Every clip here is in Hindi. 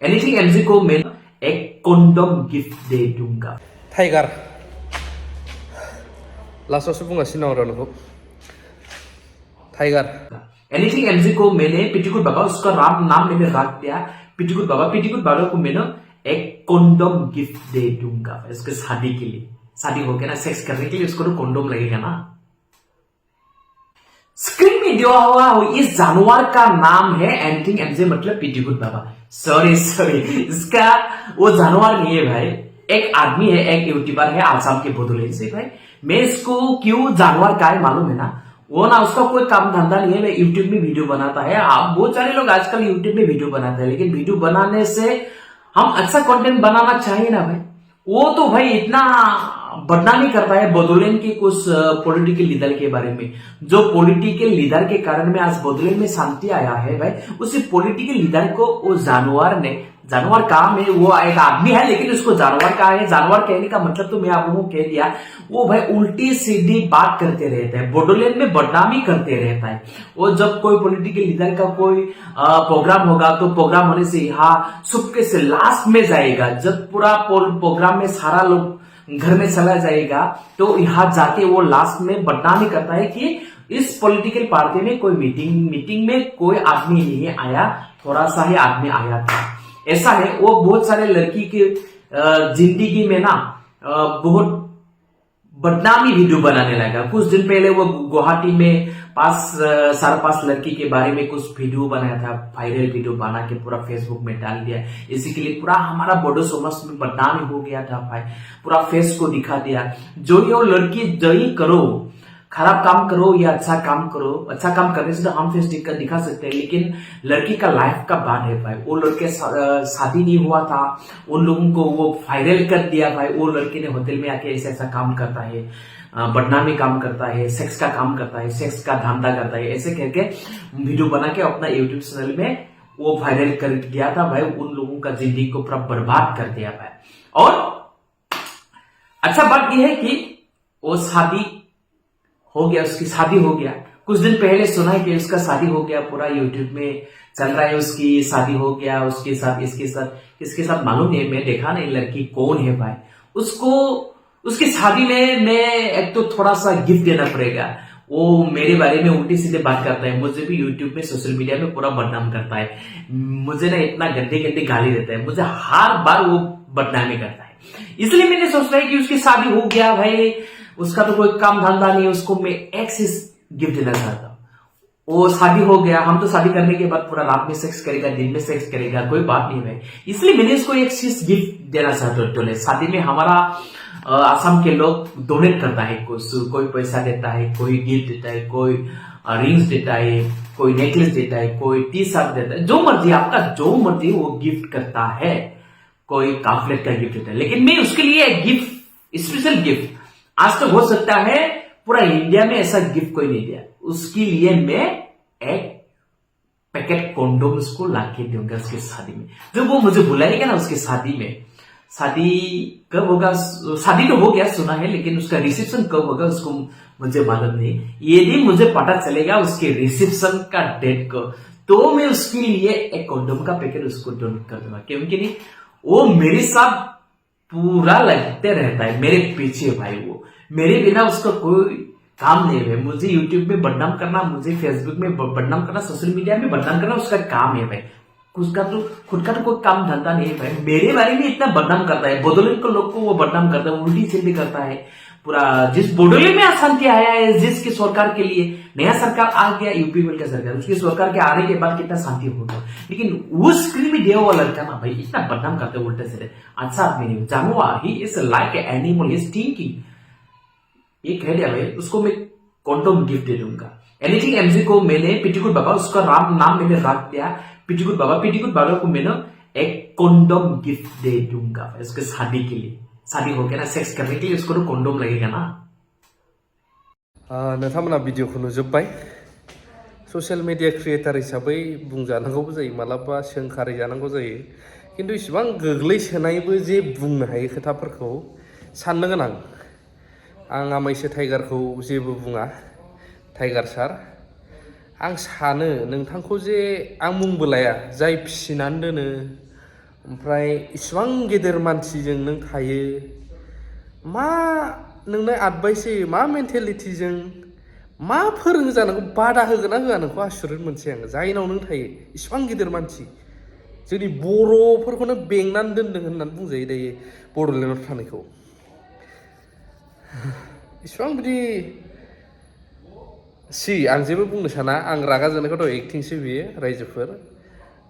एनीथिंग एमजे को मैं एक कॉन्डोम गिफ्ट दे दूंगा। टाइगार लास्टआवसो बुंगासिनो दं र' नोंखौ टाइगार एनीथिंग एमजे को मैंने पिटिकुट बाबा उसका नाम मैंने रख दिया पिटिकुट बाबा को मैंने एक कॉन्डोम गिफ्ट दे दूंगा इसके शादी के लिए। शादी हो गया ना, सेक्स करने के लिए उसको तो कॉन्डोम लगेगा ना। स्क्रीन में दिया हुआ इस जानवर का नाम है एनीथिंग एमजे मतलब पिटिकुट बाबा। सॉरी इसका वो जानवर नहीं है भाई, एक आदमी है, एक यूट्यूबर है आसाम के बोडोलैंड से। भाई मैं इसको क्यों जानवर का है मालूम है ना, वो ना उसका कोई काम धंधा नहीं है, मैं यूट्यूब में वीडियो बनाता है। आप बहुत सारे लोग आजकल यूट्यूब में वीडियो बनाते हैं, लेकिन वीडियो बनाने से हम अच्छा कंटेंट बनाना चाहिए ना भाई। वो तो भाई इतना बदनामी करता है बोडोलैंड के कुछ पॉलिटिकल लीडर के बारे में, जो पॉलिटिकल लीडर के कारण में आज बोडोलैंड में शांति आया है भाई। उसी पॉलिटिकल लीडर को वो जानवर काम है, वो एक आदमी है लेकिन उसको जानवर कहा है। जानवर कहने का मतलब तो मैं आप लोगों को कह दिया, वो भाई उल्टी सीधी बात करते रहता है, बोडोलैंड में बदनामी करते रहता है। वो जब कोई पॉलिटिकल लीडर का कोई प्रोग्राम होगा तो प्रोग्राम होने से यहाँ सुबह से लास्ट में जाएगा, जब पूरा प्रोग्राम में सारा लोग घर में चला जाएगा तो यहाँ जाके वो लास्ट में बदनामी करता है कि इस पॉलिटिकल पार्टी में कोई मीटिंग में कोई आदमी नहीं आया, थोड़ा सा ही आदमी आया था। ऐसा है, वो बहुत सारे लड़की के जिंदगी में ना बहुत बदनामी वीडियो बनाने लगा। कुछ दिन पहले वो गुवाहाटी में 5 लड़की के बारे में कुछ वीडियो बनाया था, वायरल वीडियो बना के पूरा फेसबुक में डाल दिया। इसी के लिए पूरा हमारा बोडो समाज में बदनामी हो गया था भाई, पूरा फेस को दिखा दिया। जो ये लड़की जही करो, खराब काम करो या अच्छा काम करो, अच्छा काम करने से तो हम फेस दिखा सकते हैं, लेकिन लड़की का लाइफ का बात है भाई। वो लड़के शादी नहीं हुआ था, उन लोगों को वो वायरल कर दिया भाई। वो लड़के ने होटल में आके ऐसा ऐसा काम करता है, बदनामी काम करता है, सेक्स का काम करता है, सेक्स का धंधा करता है, ऐसे करके वीडियो बना के अपना यूट्यूब चैनल में वो वायरल कर दिया था भाई। उन लोगों का जिंदगी को पूरा बर्बाद कर दिया भाई। और अच्छा बात यह है कि वो शादी हो गया, उसकी शादी हो गया। कुछ दिन पहले सुना है कि उसका शादी हो गया, पूरा यूट्यूब में चल रहा है उसकी शादी हो गया। उसके साथ इसके साथ मालूम नहीं, मैं देखा नहीं लड़की कौन है भाई। उसको उसकी शादी में मैं एक तो थोड़ा सा गिफ्ट देना पड़ेगा। वो मेरे बारे में उल्टी सीधे बात करता है, मुझे भी यूट्यूब में सोशल मीडिया में पूरा बदनाम करता है। मुझे ना इतना गंदे गाली देता है, मुझे हर बार वो बदनामी करता है। इसलिए मैंने सोचा है कि उसकी शादी हो गया भाई, उसका तो कोई काम धंधा नहीं, उसको मैं एक चीज गिफ्ट देना चाहता हूँ। वो शादी हो गया, हम तो शादी करने के बाद पूरा रात में सेक्स करेगा, दिन में सेक्स करेगा, कोई बात नहीं है। इसलिए मैंने इसको एक चीज गिफ्ट देना चाहता हूँ। शादी में हमारा आसाम के लोग डोनेट करता है, कोई पैसा देता है, कोई गिफ्ट देता है, कोई रिंग्स देता है, कोई नेकलेस देता है, कोई टी शर्ट देता है, जो मर्जी आपका जो मर्जी वो गिफ्ट करता है। कोई काफलेट का गिफ्ट देता है, लेकिन मैं उसके लिए एक गिफ्ट, स्पेशल गिफ्ट, आज तो हो सकता है पूरा इंडिया में ऐसा गिफ्ट कोई नहीं दिया, उसके लिए मैं एक पैकेट कॉन्डोम उसको लाके दूंगा उसकी शादी में। जब वो मुझे बुलाएगा ना उसकी शादी में, शादी कब होगा, शादी तो हो गया सुना है, लेकिन उसका रिसेप्शन कब होगा उसको मुझे मालूम नहीं। यदि मुझे पता चलेगा उसके रिसेप्शन का डेट को, तो मैं उसके लिए एक कॉन्डोम का पैकेट उसको डोनेट कर दूंगा। क्योंकि नहीं, वो मेरे साथ पूरा लगते रहता है, मेरे पीछे भाई। वो मेरे बिना उसका कोई काम नहीं है। मुझे यूट्यूब में बदनाम करना, मुझे फेसबुक में बदनाम करना, सोशल मीडिया में बदनाम करना उसका काम है भाई। उसका तो खुद का तो कोई काम धंधा नहीं है भाई। मेरे बारे में इतना बदनाम करता है, बोडोलैंड को लोग को वो बदनाम करता है, उल्टी सीधी करता है पूरा। जिस बोडोलैंड में अशांति आया है, जिसकी सरकार के लिए नया सरकार आ गया, यूपी का सरकार, उसकी सरकार के आने के बाद कितना शांति होगा, लेकिन वो स्क्रीन में दिया हुआ लड़का ना भाई इतना बदनाम करते हैं उल्टे सीधे। अच्छा आदमी नहीं, जानवर, he is like animal, he is thinking. ये कह दिया भाई, उसको मैं कॉन्डोम गिफ्ट दे दूंगा। एनीथिंग एमजे को मैंने पिटिकुट बाबा, उसका नाम मैंने रख दिया पिटिकुट बाबा को मैंने एक कॉन्डोम गिफ्ट दे दूंगा उसके शादी के लिए। शादी हो गया ना, सेक्स करने के लिए उसको तो कॉन्डोम लगेगा ना। नोंथांमोना भिडिअखौ नुजोब्बाय। ससियेल मिडिया क्रिएटर हिसाबै बुंजानांगौबो जायो, मालाबा सोंखारि जानांगौ जायो, खिन्थु इसिबां गोग्लैसोनायबो जे बुंनो हायो खोथाफोरखौ साननो गोनां। आं आमाइसो टाइगारखौ जेबो बुङा, टाइगार सार। आं सानो नोंथांखौ जे आं मुंबो लाया, जाय फिसिनानै दोनो ओमफ्राय इसिबां गेदेर मानसिजों नों थायो मा नोंनो एडभाइस होयो मा मेन्टेलिटिजों मा फोरोङो जानांगौ बादा होगोन ना होआ नोंखौ आसुरित मोनसै आं जायनाव नों थायो इसिबां गिदिर मानसि जोंनि बर'फोरखौनो बेंनानै दोनदों होननानै बुंजायो दायो बड'लेण्डआव थानायखौ इसिबां बिदि आं जेबो बुंनो साना आं रागा जोंनायखौथ' एक्टिंसो बियो रायजोफोर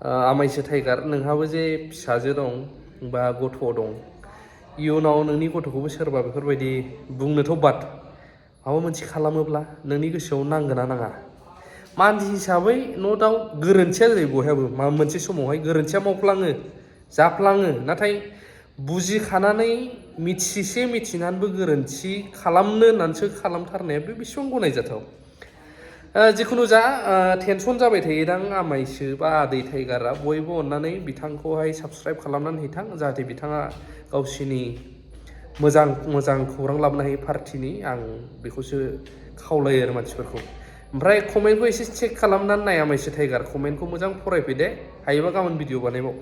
आमायसो टाइगार नोंहाबो जे फिसाजो दं बा गथ' दं इयुनाव नोंनि गथ'खौबो सोरबा बेफोरबायदि बुंनोथ' बाद माबा मोनसे खालामोब्ला नोंनि गोसोआव नांगोन ना नाङा मानसि हिसाबै न' दाउट गोरोन्थिया जायो बयहाबो माबा मोनसे समावहाय गोरोन्थिया मावफ्लाङो जाफ्लाङो नाथाय बुजिखानानै मिथिसे मिथिनानैबो गोरोन्थि खालामनो होननानैसो खालामथारनाया बे बेसेबां गनायजाथाव जिखुनु जा टेनसन जाबाय थायोदां आमायसो बा आदै टाइगारा बयबो अननानै बिथांखौहाय साबस्क्राइब खालामनानै हैथां जाहाथे बिथाङा गावसिनि मोजां खौरां लाबोनो हायो पार्टिनि आं बेखौसो खावलायो आरो मानसिफोरखौ ओमफ्राय कमेन्टखौ एसे चेक खालामनानै नाय आमायसो टाइगार कमेन्टखौ मोजां फरायफै दे हायोबा गाबोन भिडिअ बानायबाव